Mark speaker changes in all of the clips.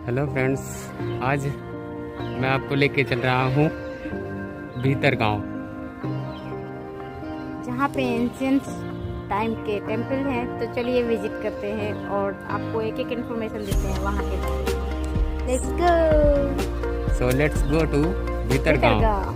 Speaker 1: Hello friends, आज मैं आपको लेके चल रहा हूँ भीतर गांव,
Speaker 2: जहाँ पे एंशियंट टाइम के टेम्पल हैं। तो चलिए विजिट करते हैं और आपको एक एक इन्फॉर्मेशन देते हैं वहाँ के बारे में। Let's go.
Speaker 1: So let's go to Bhitargaon.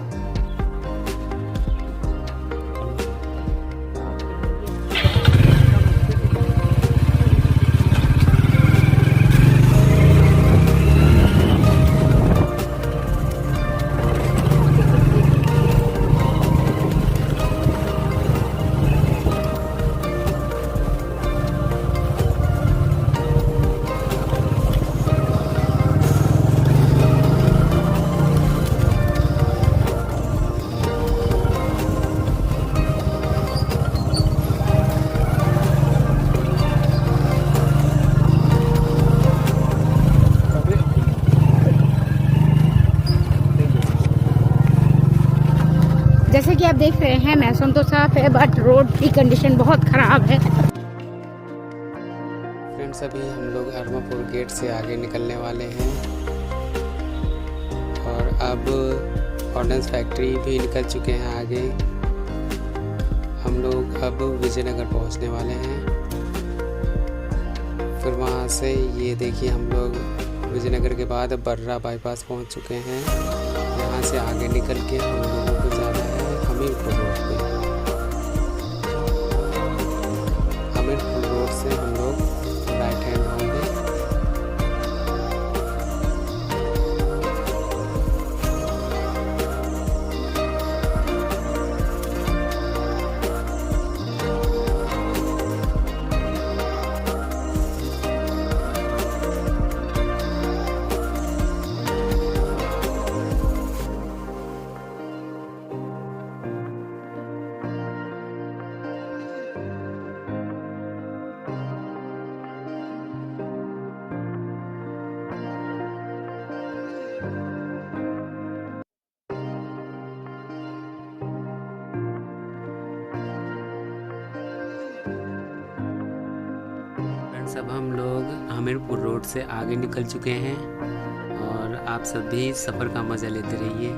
Speaker 2: जैसे कि आप देख रहे हैं मौसम तो साफ है बट रोड की कंडीशन बहुत खराब है।
Speaker 1: फ्रेंड्स, अभी हम लोग अरमापुर गेट से आगे निकलने वाले हैं और अब ऑर्डिनेंस फैक्ट्री भी निकल चुके हैं आगे। हम लोग अब विजयनगर पहुंचने वाले हैं। फिर वहां से ये देखिए, हम लोग विजयनगर के बाद बर्रा बाईपास पहुंच चुके हैं। यहाँ से आगे निकल के हम लोगों को जाना है हमीरपुर रोड पे। हमीरपुर रोड से हम लोग राइट हैंड होंगे। सब हम लोग हमीरपुर रोड से आगे निकल चुके हैं और आप सभी सफ़र का मज़ा लेते रहिए।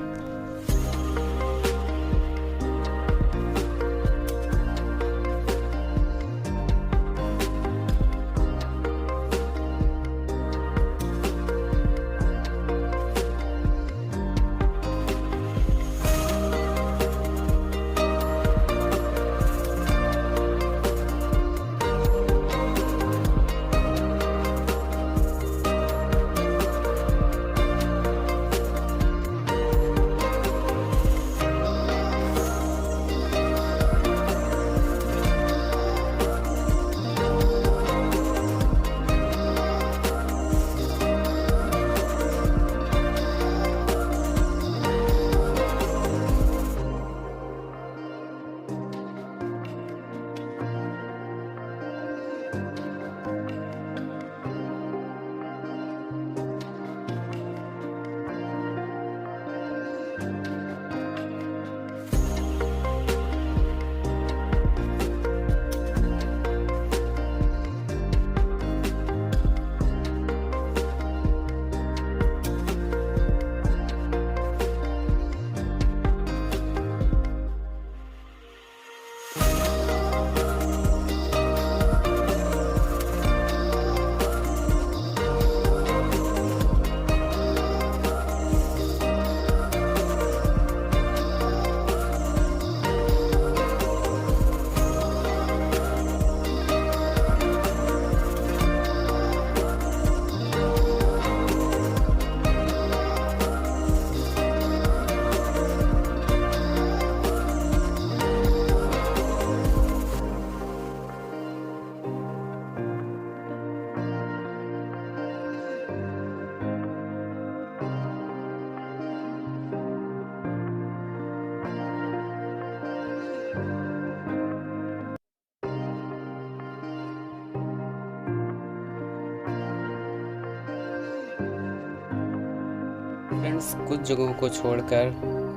Speaker 1: फ्रेंड्स, कुछ जगहों को छोड़कर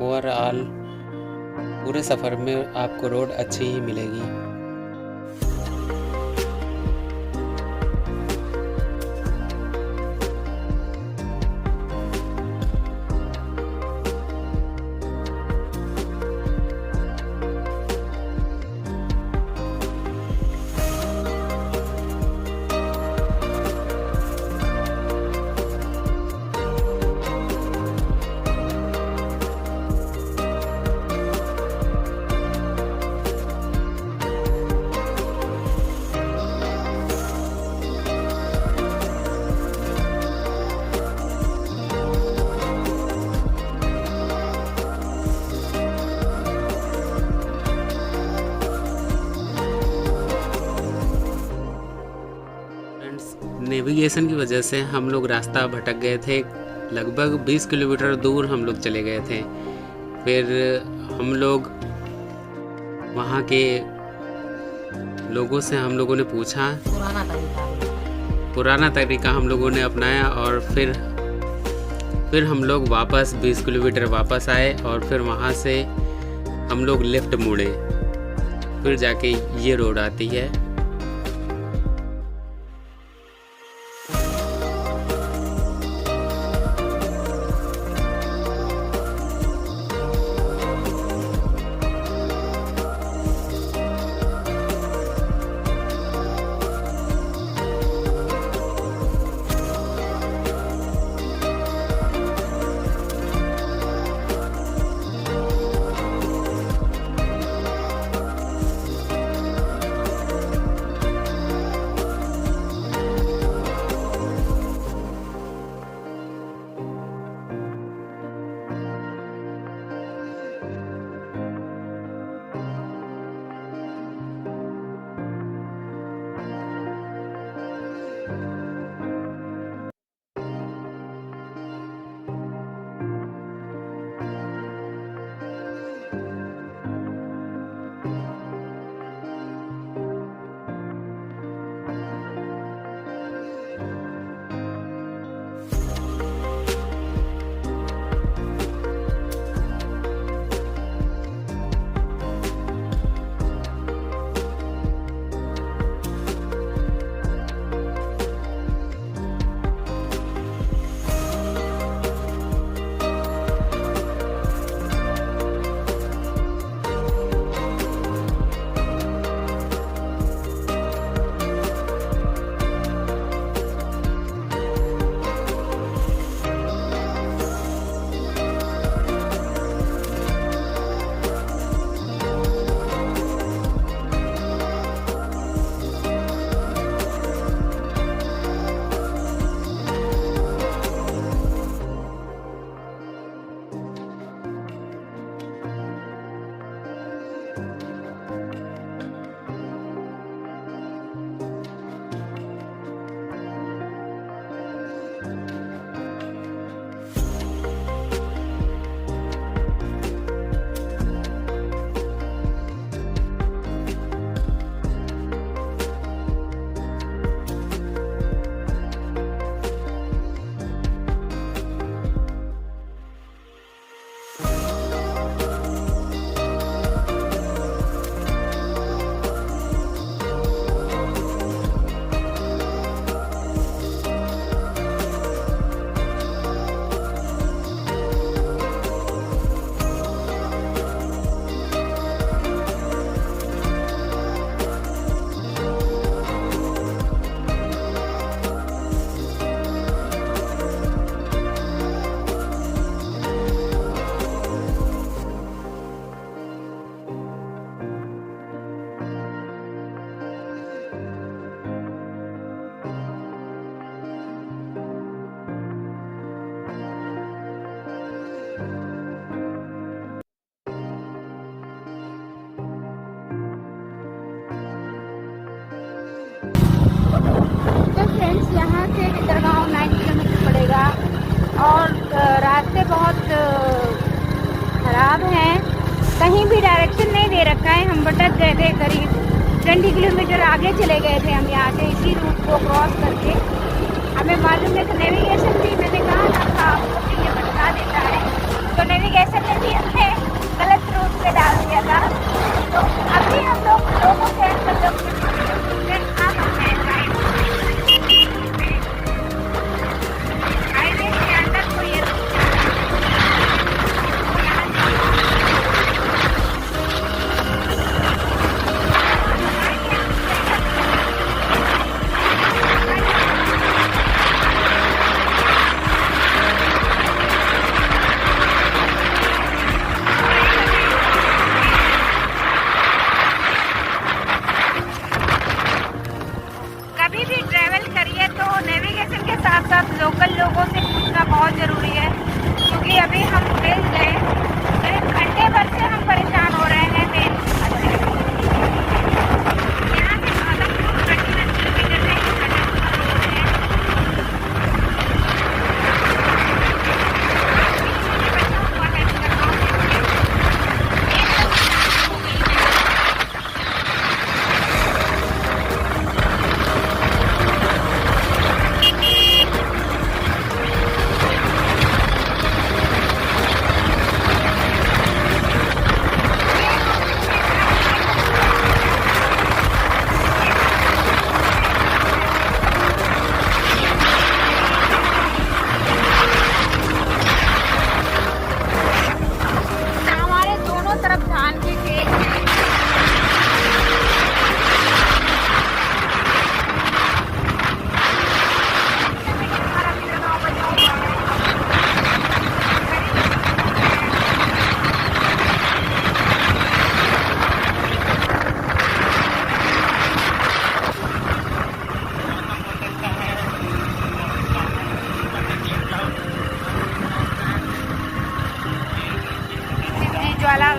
Speaker 1: ओवरऑल पूरे सफ़र में आपको रोड अच्छी ही मिलेगी। नेविगेशन की वजह से हम लोग रास्ता भटक गए थे। लगभग 20 किलोमीटर दूर हम लोग चले गए थे। फिर हम लोग वहाँ के लोगों से हम लोगों ने पूछा, पुराना तरीका हम लोगों ने अपनाया और फिर हम लोग वापस 20 किलोमीटर वापस आए और फिर वहाँ से हम लोग लेफ्ट मुड़े, फिर जाके ये रोड आती है।
Speaker 2: और रास्ते बहुत ख़राब हैं, कहीं भी डायरेक्शन नहीं दे रखा है। हम भटक गए थे, करीब 20 किलोमीटर आगे चले गए थे हम यहाँ से इसी रूट को क्रॉस करके। हमें मालूम है तो नेविगेशन भी मैंने कहा था आपको कि ये बता देता है, तो नेविगेशन ने भी हमें गलत रूट पे डाल दिया था। तो अभी हम लोगों से मतलब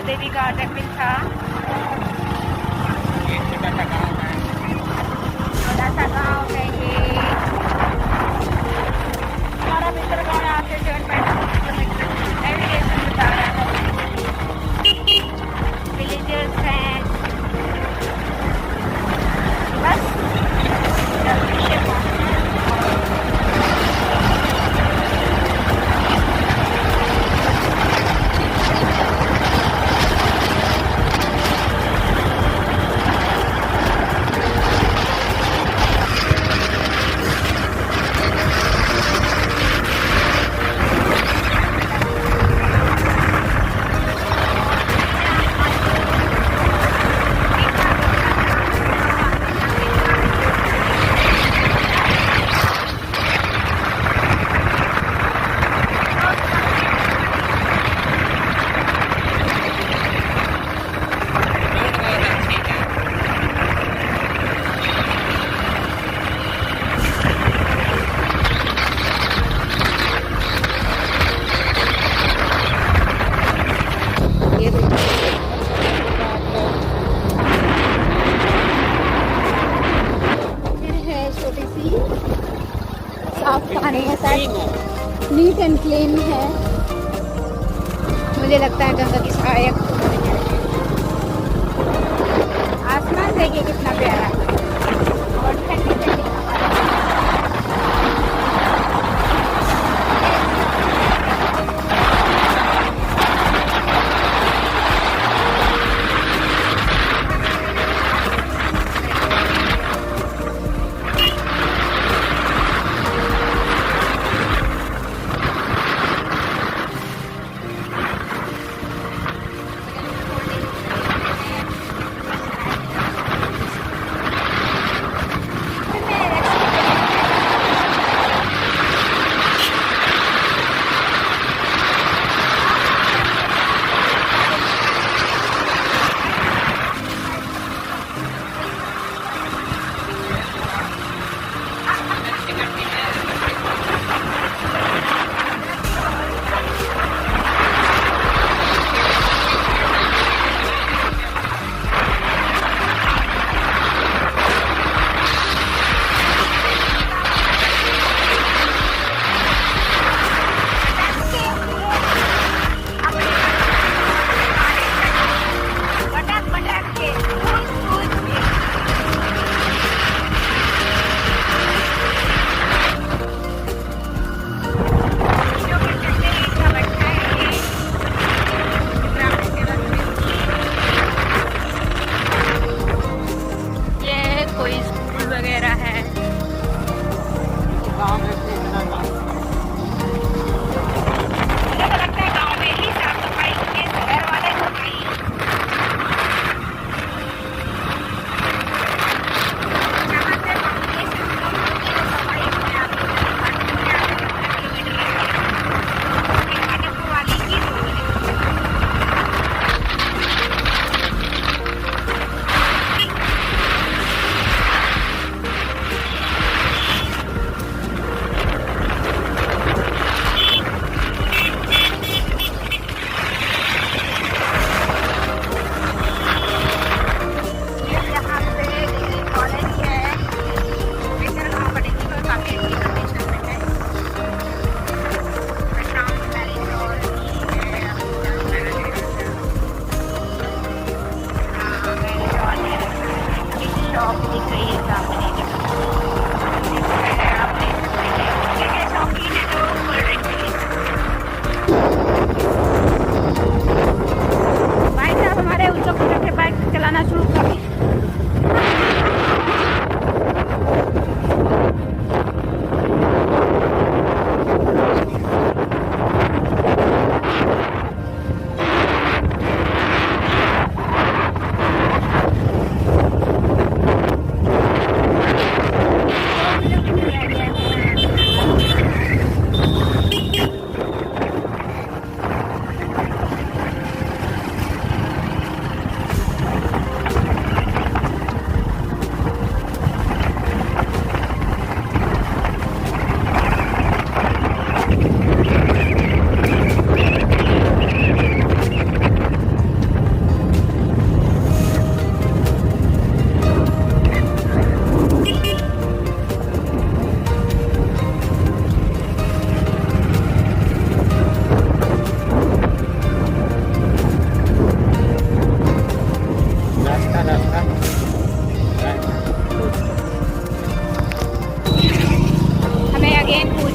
Speaker 2: देवी गार्डन भी था।
Speaker 1: ये छोटा सा गाँव है,
Speaker 2: छोटा सा गाँव है ये हमारा मित्र गाँव। यहाँ से 7.5 किलोमीटर नेविगेशन बता रहा है। विलेजर्स हैं बस जल्दी से पहुँचना है। छोटी सी साफ पानी है, शायद नीट एंड क्लीन है। मुझे लगता है गंगा की सहायक। आसमान देखिए कितना प्यारा है और ठंडी ठंडी हवा।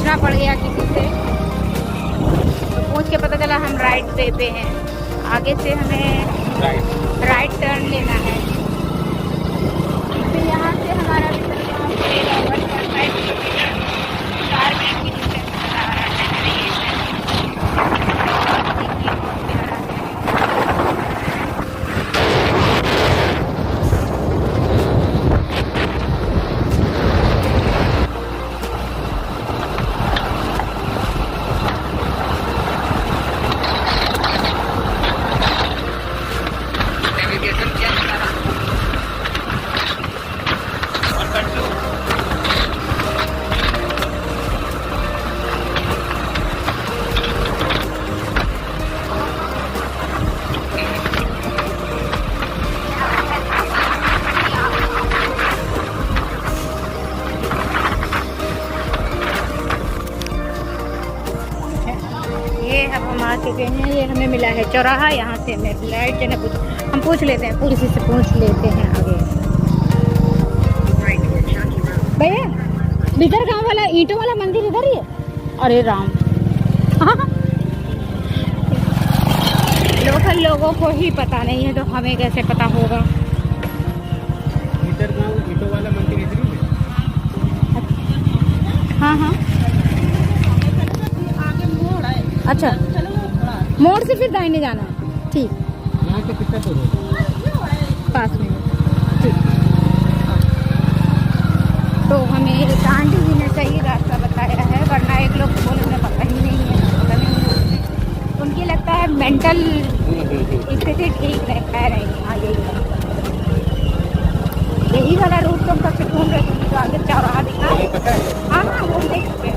Speaker 2: पूछना पड़ गया किसी से, तो पूछ के पता चला हम राइट वे पे हैं। आगे से हमें राइट टर्न लेना है। फिर यहाँ से हमारा आ चुके हैं। ये हमें मिला है चौराहा, यहाँ से हमें राइट जाना। हम पूछ लेते हैं, पुलिस से पूछ लेते हैं आगे। भैया भीतर गांव वाला ईंटों वाला मंदिर इधर ही है? अरे राम, लोकल लोगों को ही पता नहीं है तो हमें कैसे पता होगा?
Speaker 1: भीतर गांव ईंटों वाला मंदिर इधर ही है।
Speaker 2: हाँ हाँ, अच्छा, मोड़ से फिर दाहिने जाना है। ठीक,
Speaker 1: यहाँ से कितना दूर है?
Speaker 2: 5 मिनट। ठीक, तो हमें एक आंटी जी ने सही रास्ता बताया है, वरना एक लोग बोले उन्हें पता ही नहीं है, पता नहीं। उनकी लगता है मेंटल स्थिति ठीक है नहीं। हाँ, यही वाला रूट तो कब से घूम रहे थे, तो आगे चौराहा दिखा। हाँ हाँ, वो देख सकते हैं।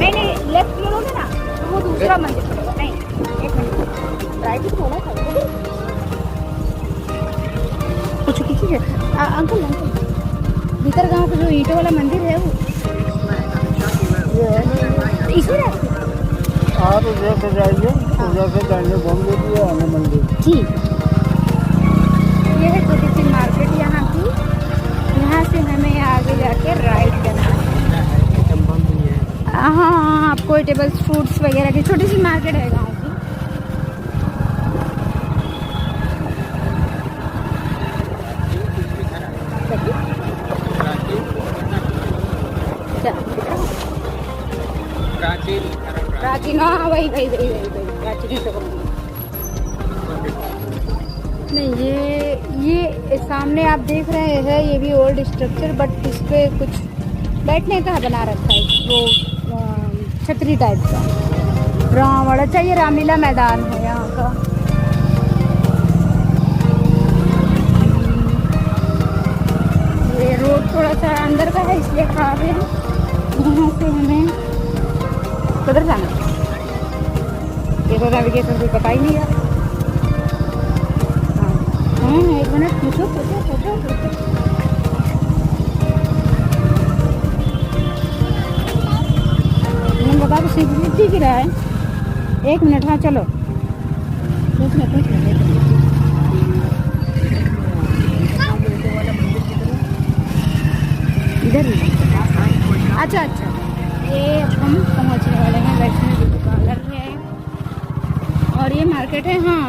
Speaker 2: नहीं, लेफ्ट मुड़ोगे ना तो वो दूसरा मंदिर पड़ेगा। नहीं, एक मिनट, राइट ही थोड़ा था कुछ किसी है। अंकल भीतर गांव का जो ईंटों वाला मंदिर है वो इसी रास्ते
Speaker 3: आप जैसे जाइए, जैसे जाइए घूम लीजिए आने मंदिर।
Speaker 2: ठीक, ये है छोटी सी मार्केट यहाँ की। यहाँ से हमें आगे जाके राइट करना है। हाँ हाँ, आपको वेजिटेबल्स फ्रूट्स वगैरह की छोटी सी मार्केट है गाँव की। प्राचीन, हाँ वही प्राचीन तो नहीं। ये सामने आप देख रहे हैं, ये भी ओल्ड स्ट्रक्चर, बट इस पे कुछ बैठने का बना रखा है, वो छतरी टाइप का। राम, अच्छा ये रामलीला मैदान है यहाँ का। ये रोड थोड़ा सा अंदर का है इसलिए खराब है। यहाँ से हमें किधर जाना है ये तो नेविगेशन कोई पता ही नहीं है। हाँ, एक मिनट, पूछो। मैंने बता तो सीधी की रहा है। 1 मिनट, हाँ चलो, पूछ ले। इधर ही। अच्छा, ये हम पहुंचने वाले हैं वैष्णो देवी पार्लर में, और ये मार्केट है। हाँ,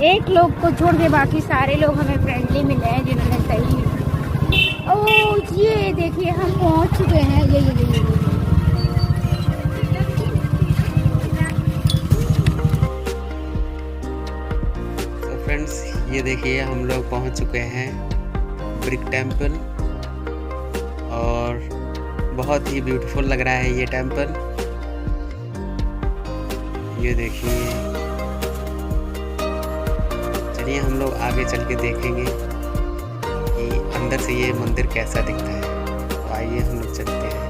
Speaker 2: एक लोग को छोड़ के बाकी सारे लोग हमें फ्रेंडली मिले हैं, जिन्होंने सही। ओह, ये देखिए हम पहुंच चुके हैं। ये
Speaker 1: तो फ्रेंड्स, ये देखिए हम लोग पहुंच चुके हैं ब्रिक टेम्पल, और बहुत ही ब्यूटीफुल लग रहा है ये टेम्पल। ये देखिए, चलिए हम लोग आगे चल के देखेंगे कि अंदर से ये मंदिर कैसा दिखता है। तो आइए हम लोग चलते हैं।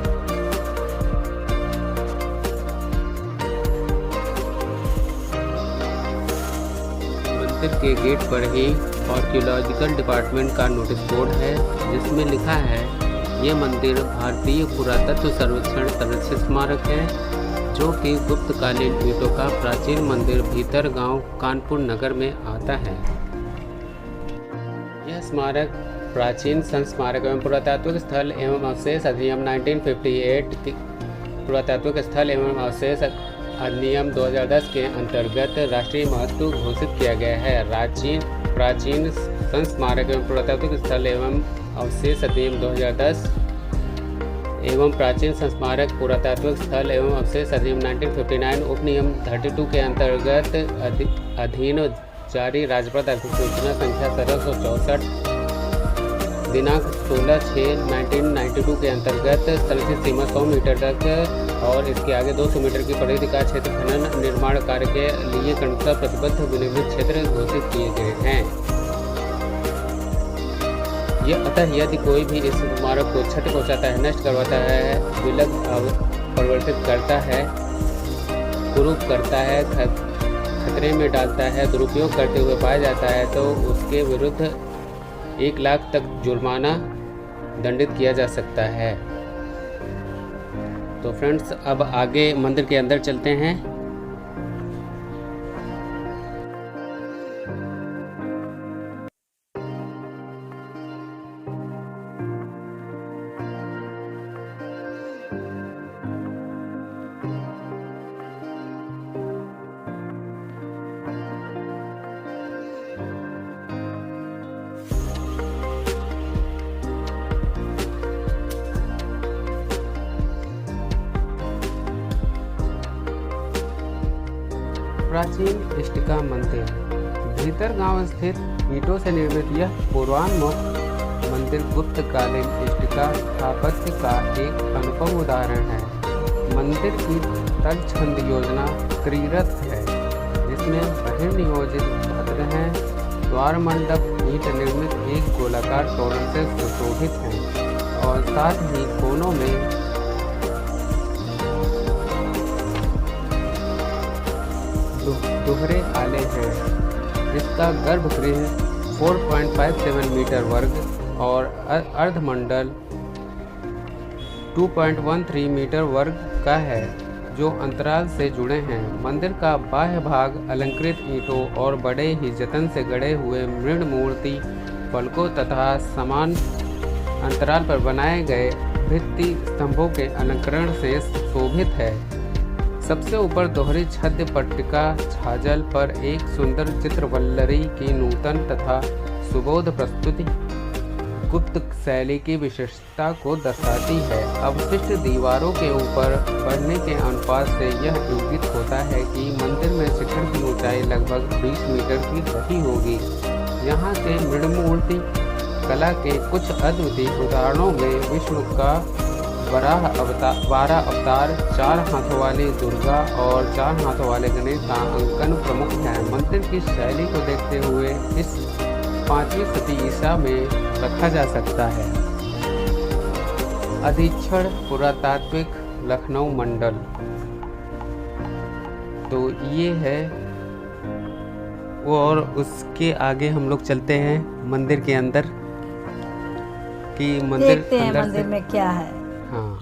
Speaker 1: मंदिर के गेट पर ही आर्कियोलॉजिकल डिपार्टमेंट का नोटिस बोर्ड है, जिसमें लिखा है ये मंदिर भारतीय पुरातत्व सर्वेक्षण संरक्षित स्मारक है, जो कि गुप्तकालीन ईंटों का प्राचीन मंदिर भीतर गांव कानपुर नगर में आता है। यह स्मारक प्राचीन संस्मारक एवं पुरातात्विक स्थल एवं अवशेष अधिनियम 1958 पुरातात्विक स्थल एवं अवशेष अधिनियम 2010 के अंतर्गत राष्ट्रीय महत्व घोषित किया गया है। प्राचीन संस्मारक एवं पुरातात्विक स्थल एवं अवशेष अधिनियम 2010 एवं प्राचीन संस्मारक पुरातात्विक स्थल एवं अवशेष अधिनियम 1959 उपनियम 32 के अंतर्गत अधीन जारी राजपत्र अधिसूचना संख्या 1764 दिनांक 16/6/1992 के अंतर्गत संरक्षित सीमा 100 मीटर तक और इसके आगे 200 मीटर की परिधि का क्षेत्र खनन निर्माण कार्य के लिए क्रमशः प्रतिबद्ध विनिर्मित क्षेत्र घोषित किए गए हैं। यदि कोई भी इस स्मारक को क्षति पहुँचाता है, नष्ट करवाता है, विलग परिवर्तित करता है, कुरूप करता है, खतरे में डालता है, दुरुपयोग करते हुए पाया जाता है तो उसके विरुद्ध 1 लाख तक जुर्माना दंडित किया जा सकता है। तो फ्रेंड्स, अब आगे मंदिर के अंदर चलते हैं। प्राचीन इष्टिका मंदिर। भीतर गांव स्थित ईंटों से निर्मित यह पूर्वान्मुख मंदिर गुप्तकालीन इष्टिका स्थापत्य का एक अनुपम उदाहरण है। मंदिर की तलछंद योजना त्रिरथ है, जिसमें बहिर्नियोजित भद्र हैं। द्वार मंडप ईंट निर्मित एक गोलाकार तोरण से सुशोभित है और साथ ही कोनों में दोहरे आले हैं। इसका गर्भगृह 4.57 मीटर वर्ग और अर्धमंडल 2.13 मीटर वर्ग का है, जो अंतराल से जुड़े हैं। मंदिर का बाह्य भाग अलंकृत ईंटों और बड़े ही जतन से गढ़े हुए मृण मूर्ति फलकों तथा समान अंतराल पर बनाए गए भित्ति स्तंभों के अलंकरण से शोभित है। सबसे ऊपर दोहरी छद्म पट्टिका छाजल पर एक सुंदर चित्रवल्लरी की नूतन तथा सुबोध प्रस्तुति गुप्त शैली की विशेषता को दर्शाती है। अवशिष्ट दीवारों के ऊपर बढ़ने के अनुपात से यह इंगित होता है कि मंदिर में शिखर की ऊंचाई लगभग 20 मीटर की रही होगी। यहाँ के मृणमूर्ति कला के कुछ अद्वितीय उदाहरणों में विष्णु का 12 अवतार, 4 हाथों वाली दुर्गा और 4 हाथों वाले गणेश का अंकन प्रमुख है। मंदिर की शैली को देखते हुए इस 5वीं सदी ईसा में रखा जा सकता है। अधीक्षण पुरातात्विक लखनऊ मंडल। तो ये है, और उसके आगे हम लोग चलते हैं मंदिर के अंदर कि मंदिर
Speaker 4: देखते हैं मंदिर में क्या है।
Speaker 1: हाँ,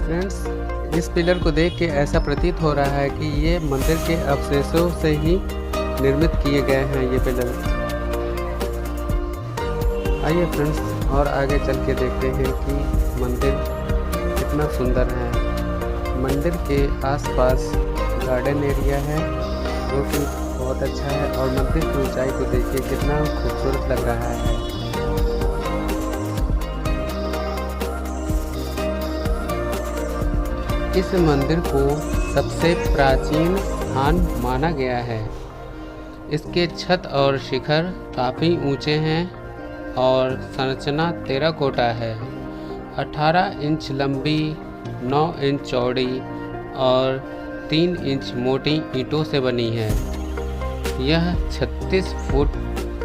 Speaker 1: फ्रेंड्स, इस पिलर को देख के ऐसा प्रतीत हो रहा है कि ये मंदिर के अवशेषों से ही निर्मित किए गए हैं ये पिलर। आइए फ्रेंड्स, और आगे चल के देखते हैं कि मंदिर कितना सुंदर है। मंदिर के आसपास गार्डन एरिया है जो कि बहुत अच्छा है, और मंदिर की ऊंचाई को देखिए कितना खूबसूरत लग रहा है। इस मंदिर को सबसे प्राचीन स्थान माना गया है। इसके छत और शिखर काफ़ी ऊंचे हैं और संरचना टेराकोटा है। 18 इंच लंबी, 9 इंच चौड़ी और 3 इंच मोटी ईंटों से बनी है। यह 36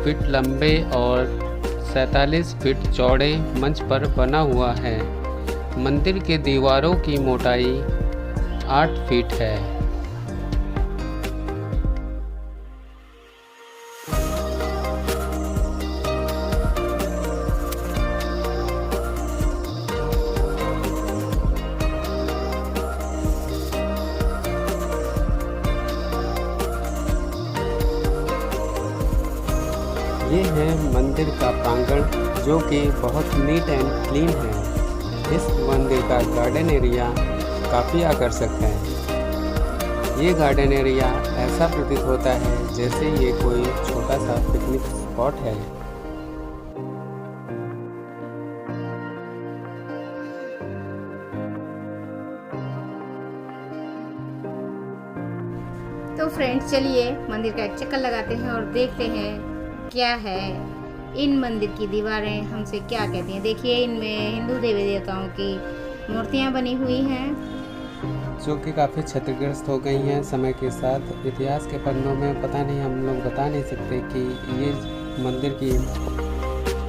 Speaker 1: फीट लंबे और 47 फीट चौड़े मंच पर बना हुआ है। मंदिर के दीवारों की मोटाई 8 फीट है। ये है मंदिर का प्रांगण जो कि बहुत नीट एंड क्लीन है। इस मंदिर का गार्डन एरिया काफ़ी आकर्षक है। ये गार्डन एरिया ऐसा प्रतीत होता है जैसे ये कोई छोटा सा पिकनिक स्पॉट है।
Speaker 2: तो फ्रेंड्स चलिए मंदिर का एक चक्कर लगाते हैं और देखते हैं क्या है इन मंदिर की दीवारें हमसे क्या कहती हैं। देखिए इनमें हिंदू देवी देवताओं की मूर्तियां बनी हुई हैं
Speaker 1: जो कि काफ़ी क्षतिग्रस्त हो गई हैं समय के साथ। इतिहास के पन्नों में पता नहीं, हम लोग बता नहीं सकते कि ये मंदिर की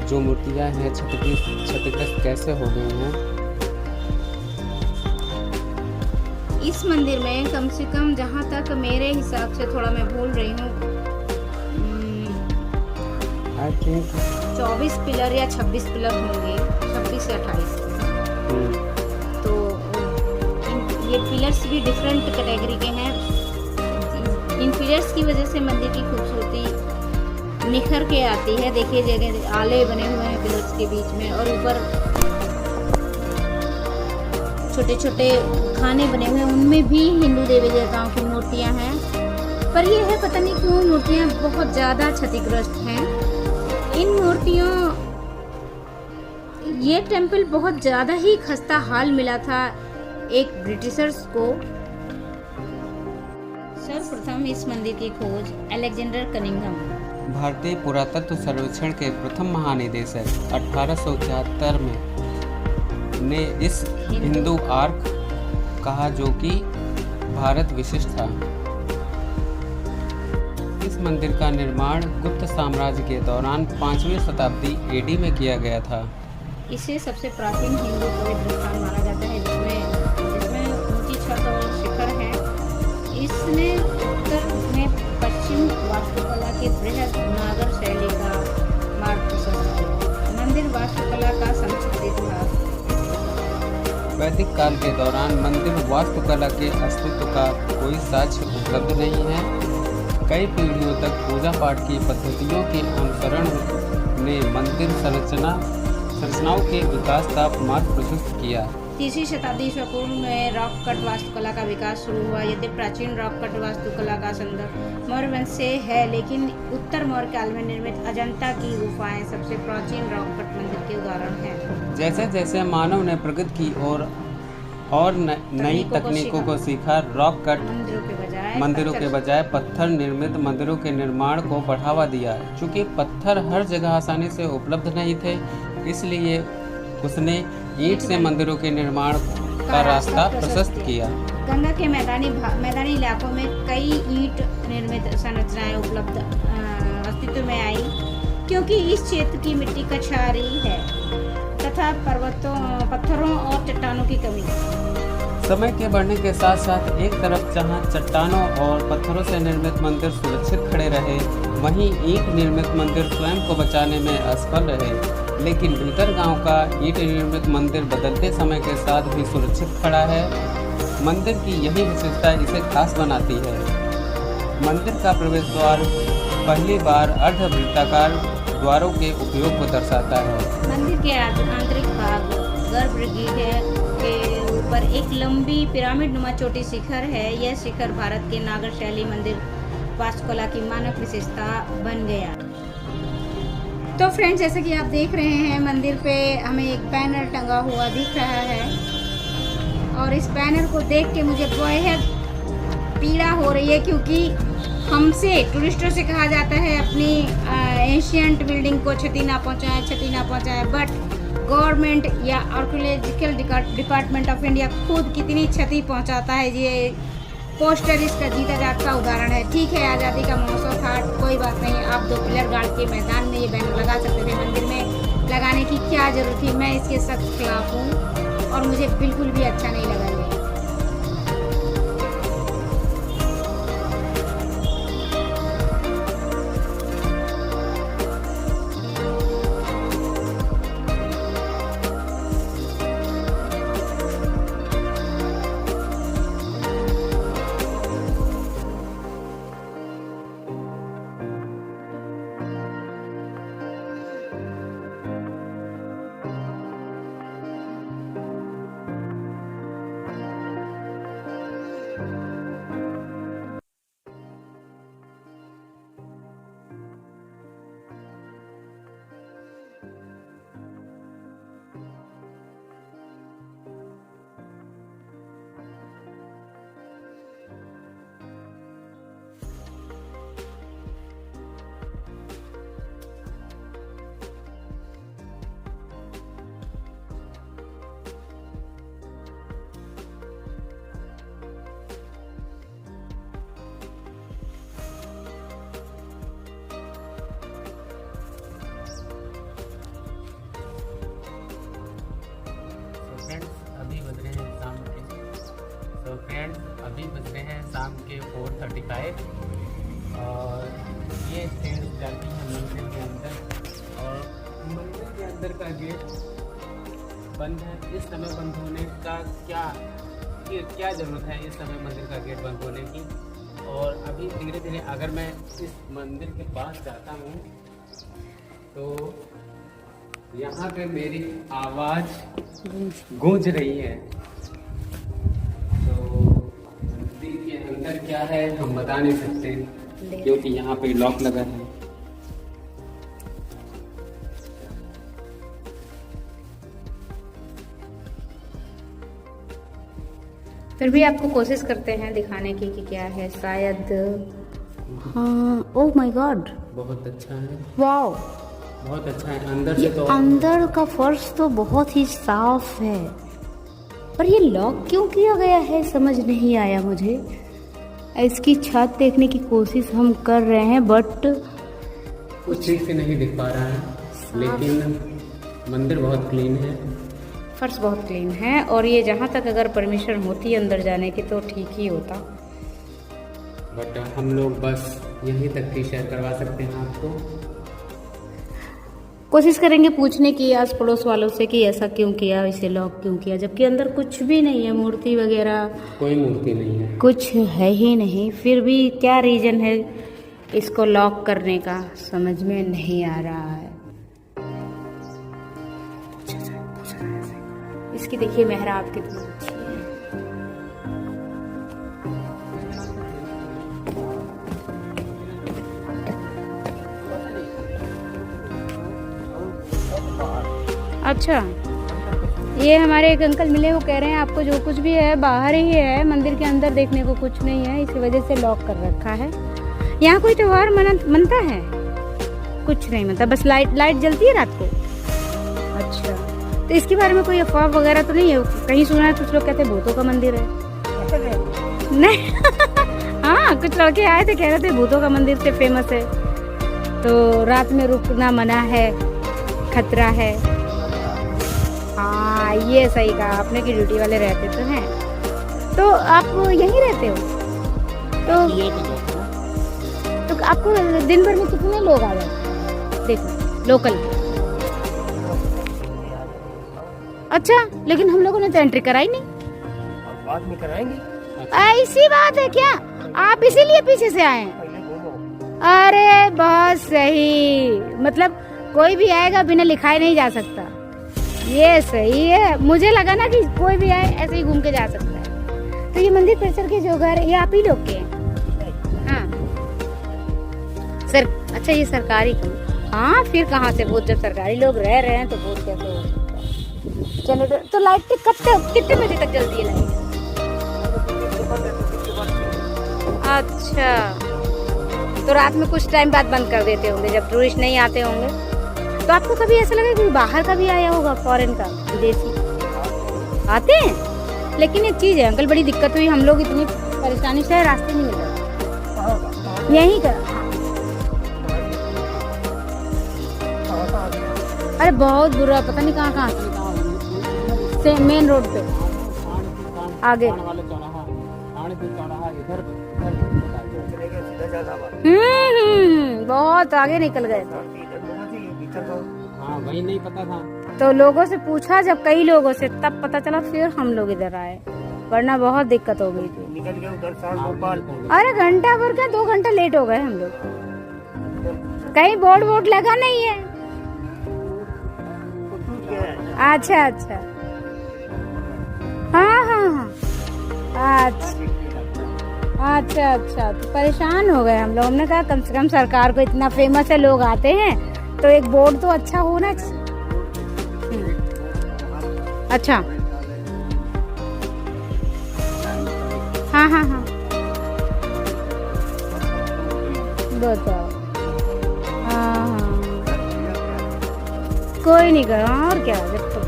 Speaker 1: जो मूर्तियां हैं क्षतिग्रस्त कैसे हो गई हैं।
Speaker 2: इस मंदिर में कम से कम जहाँ तक मेरे हिसाब से, थोड़ा मैं भूल रही हूँ,
Speaker 1: आई थिंक
Speaker 2: 24 पिलर या 26 पिलर होंगे, 26 या 28। तो ये पिलर्स भी डिफरेंट कैटेगरी के हैं। इन पिलर्स की वजह से मंदिर की खूबसूरती निखर के आती है। देखिए जगह आले बने हुए हैं पिलर्स के बीच में, और ऊपर छोटे छोटे खाने बने हुए हैं, उनमें भी हिंदू देवी देवताओं की मूर्तियां हैं। पर यह है पता नहीं क्यों मूर्तियां बहुत ज़्यादा क्षतिग्रस्त हैं। इन मूर्तियों, ये टेम्पल बहुत ज़्यादा ही खस्ता हाल मिला था एक ब्रिटिशर्स को। सर्वप्रथम इस मंदिर की खोज अलेक्जेंडर कनिंघम,
Speaker 1: भारतीय पुरातत्व सर्वेक्षण के प्रथम महानिदेशक 1871 में ने इस हिंदू आर्क कहा जो कि भारत विशिष्ट था। इस मंदिर का निर्माण गुप्त साम्राज्य के दौरान 5वीं शताब्दी एडी में किया गया था।
Speaker 2: इसे सबसे प्राचीन हिंदू पवित्र स्थान माना जाता है, जिसमें ऊंची छत और शिखर है। इसने उत्तर में पश्चिम वास्तुकला के बृहद नागर शैली का मार्ग प्रशस्त किया। मंदिर वास्तुकला का संक्षिप्त इतिहास।
Speaker 1: वैदिक काल के दौरान मंदिर वास्तुकला के अस्तित्व का कोई साक्ष्य उपलब्ध नहीं है। कई पीढ़ियों तक पूजा पाठ की पद्धतियों के अनुसरण ने मंदिर संरचनाओं के विकास का मार्ग प्रशस्त किया।
Speaker 2: 3वीं शताब्दी ईसा पूर्व में रॉक कट वास्तुकला का विकास शुरू हुआ। यदि प्राचीन रॉक कट वास्तुकला का संदर्भ मौर्य वंश से है, लेकिन उत्तर मौर्य काल में निर्मित अजंता की गुफाएं सबसे प्राचीन रॉक कट मंदिर के उदाहरण हैं।
Speaker 1: जैसे जैसे मानव ने प्रगति की और नई तकनीकों को सीखा, रॉक कट मंदिरों के बजाय पत्थर निर्मित मंदिरों के निर्माण को बढ़ावा दिया। चूँकि पत्थर हर जगह आसानी से उपलब्ध नहीं थे, इसलिए उसने ईंट से मंदिरों के निर्माण का रास्ता प्रशस्त किया।
Speaker 2: गंगा के मैदानी इलाकों में कई ईंट निर्मित संरचनाएं उपलब्ध अस्तित्व में आई, क्योंकि इस क्षेत्र की मिट्टी कछारी है तथा पत्थरों और चट्टानों की कमी।
Speaker 1: समय के बढ़ने के साथ साथ एक तरफ जहां चट्टानों और पत्थरों से निर्मित मंदिर सुरक्षित खड़े रहे, वहीं ईंट निर्मित मंदिर स्वयं को बचाने में असफल रहे। लेकिन भीतर गांव का ईंट निर्मित मंदिर बदलते समय के साथ भी सुरक्षित खड़ा है। मंदिर की यही विशेषता इसे खास बनाती है। मंदिर का प्रवेश द्वार पहली बार अर्धवृत्ताकार द्वारों के उपयोग को दर्शाता है।
Speaker 2: मंदिर के आंतरिक भाग गर्भगृह के ऊपर एक लंबी पिरामिड नुमा चोटी शिखर है। यह शिखर भारत के नागर शैली मंदिर वास्तुकला की मानक विशेषता बन गया। तो फ्रेंड्स, जैसे कि आप देख रहे हैं, मंदिर पे हमें एक बैनर टंगा हुआ दिख रहा है, और इस बैनर को देख के मुझे बेहद पीड़ा हो रही है, क्योंकि हमसे टूरिस्टों से कहा जाता है अपनी एशियंट बिल्डिंग को क्षति ना पहुंचाएं, बट गवर्नमेंट या आर्कियोलॉजिकल डिपार्टमेंट ऑफ इंडिया खुद कितनी क्षति पहुंचाता है। ये पोस्टर इसका जीता जागता उदाहरण है। ठीक है, आज़ादी का महोत्सव था, कोई बात नहीं, आप 2 पिलर गाड़ के मैदान में ये बैनर लगा सकते थे। मंदिर में लगाने की क्या जरूरत थी? मैं इसके सख्त खिलाफ हूँ और मुझे बिल्कुल भी अच्छा नहीं लगा ये।
Speaker 1: शाम के 4:35 और ये स्टेज जाती है मंदिर के अंदर और मंदिर के अंदर का गेट बंद है। इस समय बंद होने का क्या ज़रूरत है इस समय मंदिर का गेट बंद होने की। और अभी धीरे धीरे अगर मैं इस मंदिर के पास जाता हूँ तो यहाँ पे मेरी आवाज़ गूंज रही है। तो मंदिर के अंदर क्या है हम बता नहीं सकते क्योंकि यहाँ पे लॉक लगा है।
Speaker 2: फिर भी आपको कोशिश करते हैं दिखाने की कि क्या है शायद। हाँ, ओह माय गॉड,
Speaker 1: बहुत अच्छा है,
Speaker 2: वाओ,
Speaker 1: बहुत अच्छा है। अंदर से तो
Speaker 2: अंदर का फर्श तो बहुत ही साफ है, पर ये लॉक क्यों किया गया है समझ नहीं आया मुझे। इसकी छत देखने की कोशिश हम कर रहे हैं बट
Speaker 1: कुछ ठीक से नहीं दिख पा रहा है, लेकिन मंदिर बहुत क्लीन है,
Speaker 2: फर्श बहुत क्लीन है। और ये जहाँ तक अगर परमिशन होती अंदर जाने की तो ठीक ही होता,
Speaker 1: बट हम लोग बस यहीं तक की शेयर करवा सकते हैं आपको।
Speaker 2: कोशिश करेंगे पूछने की आस पड़ोस वालों से कि ऐसा क्यों किया, इसे लॉक क्यों किया, जबकि अंदर कुछ भी नहीं है, मूर्ति वगैरह
Speaker 1: कोई मूर्ति नहीं है,
Speaker 2: कुछ है ही नहीं। फिर भी क्या रीजन है इसको लॉक करने का समझ में नहीं आ रहा है। इसकी देखिए मेहराब कितनी अच्छी है। अच्छा, ये हमारे एक अंकल मिले, वो कह रहे हैं आपको जो कुछ भी है बाहर ही है, मंदिर के अंदर देखने को कुछ नहीं है, इसी वजह से लॉक कर रखा है। यहाँ कोई त्योहार मनता है? कुछ नहीं मनता, बस लाइट जलती है रात को। अच्छा, तो इसके बारे में कोई अफवाह वगैरह तो नहीं है? कहीं सुना है कुछ लोग कहते हैं भूतों का मंदिर है। नहीं हाँ, कुछ लड़के आए थे कह रहे थे भूतों का मंदिर से फेमस है, तो रात में रुकना मना है, खतरा है। हाँ, ये सही कहा आपने कि ड्यूटी वाले रहते तो हैं। तो आप यहीं रहते हो? तो आपको दिन भर में कितने लोग आ जाते? देखो लोकल। अच्छा, लेकिन हम लोगों ने तो एंट्री कराई नहीं।
Speaker 3: बाद में कराएंगे।
Speaker 2: ऐसी बात है क्या? आप इसीलिए पीछे से आए? अरे बहुत सही, मतलब कोई भी आएगा बिना लिखाए नहीं जा सकता। ये सही है, मुझे लगा ना कि कोई भी आए ऐसे ही घूम के जा सकता है। तो ये मंदिर परिसर के जो घर ये आप ही लोग के हैं? हाँ सर, अच्छा ये सरकारी क्यों? हाँ फिर कहाँ से भूत, जब सरकारी लोग रह रहे हैं तो भूत कैसे हो सकता है? चलो तो लाइट कितने बजे तक जलती है लाइट? अच्छा, तो रात में कुछ टाइम बाद बंद कर देते होंगे जब टूरिस्ट नहीं आते होंगे। तो आपको कभी ऐसा लगा कि बाहर का भी आया होगा, फॉरेन का, विदेशी आते हैं? लेकिन एक चीज है अंकल, बड़ी दिक्कत हुई, हम लोग इतनी परेशानी से रास्ते नहीं मिल रहे यहीं का। अरे बहुत बुरा, पता नहीं कहाँ से मेन रोड पे आगे। बहुत आगे निकल गए थे।
Speaker 1: हाँ वही नहीं पता था,
Speaker 2: तो लोगों से पूछा जब कई लोगों से, तब पता चला, फिर हम लोग इधर आए, वरना बहुत दिक्कत हो गई थी।
Speaker 3: निकल गए उधर साल भोपाल।
Speaker 2: अरे घंटा भर क्या, 2 घंटा लेट हो गए हम लोग। कहीं बोर्ड लगा नहीं है? अच्छा अच्छा, हाँ अच्छा, तो परेशान हो गए हम लोग। हमने कहा कम से कम सरकार को इतना फेमस है, लोग आते हैं तो एक बोर्ड तो अच्छा होना चाहिए। अच्छा, हाँ बताओ। हाँ कोई नहीं करो, और क्या जब तो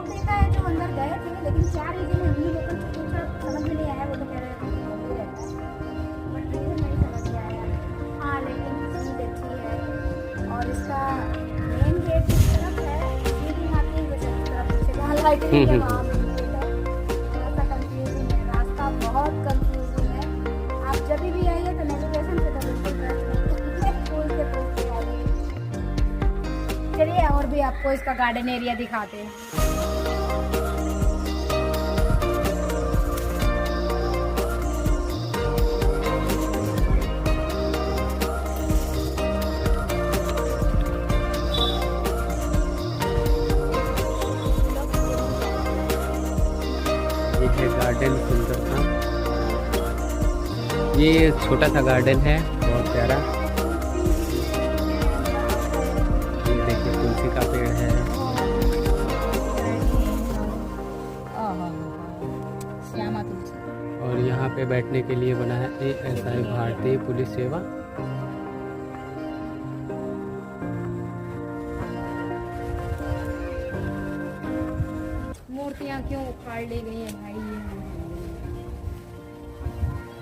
Speaker 2: देखा है जो अंदर गए थे, लेकिन क्या रीजन है हमने लोगों को पूछा, समझ में नहीं आया। वो तो कह रहे हैं बट रीजन नहीं समझ में आया। हाँ लेकिन चीज अच्छी है और इसका मेन गेट जिस तरफ है ये भी आती है वैसे इस तरफ से वहाँ लाइटिंग है, वहाँ मेन गेट है। थोड़ा सा कंफ्यूजिंग है, रास्ता बहुत कंफ्यूजिंग है। आप जब भी आइए तो नेविगेशन से तो बिल्कुल पूछते आइए। चलिए और भी आपको इसका गार्डन एरिया दिखाते हैं।
Speaker 1: ये है गार्डन सुंदर सा, ये छोटा सा गार्डन है बहुत प्यारा। ये देखिए तुलसी का पेड़ है,
Speaker 2: श्यामा तुलसी।
Speaker 1: और यहाँ पे बैठने के लिए बना है ASI भारतीय पुलिस सेवा।
Speaker 2: मूर्तियाँ क्यों उखाड़ ली गई हैं भाई?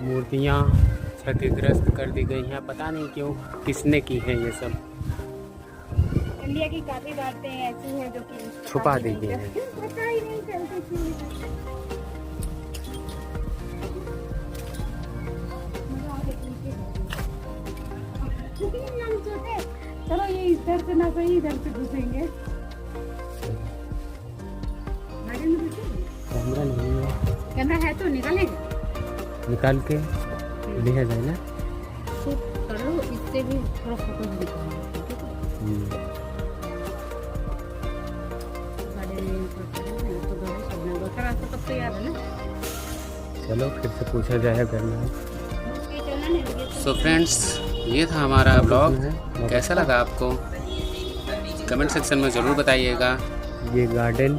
Speaker 1: मूर्तियाँ क्षतिग्रस्त कर दी गई हैं, पता नहीं क्यों, किसने की है ये सब।
Speaker 2: इंडिया की काफी बातें ऐसी हैं जो कि
Speaker 1: छुपा दी गई हैं।
Speaker 2: पता ही नहीं चलती क्यों। चलो ये इधर से ना सही इधर से घुसेंगे।
Speaker 1: कैमरा नहीं है,
Speaker 2: कैमरा है तो निकालेंगे,
Speaker 1: निकाल के लिया जाए ना।
Speaker 2: शूट करो, इससे भी थोड़ा फोटो दिखाओ। तो याद है ना।
Speaker 1: चलो फिर से पूछा जाए घर में। सो फ्रेंड्स, ये था हमारा ब्लॉग। कैसा लगा आपको? कमेंट सेक्शन में ज़रूर बताइएगा। ये गार्डन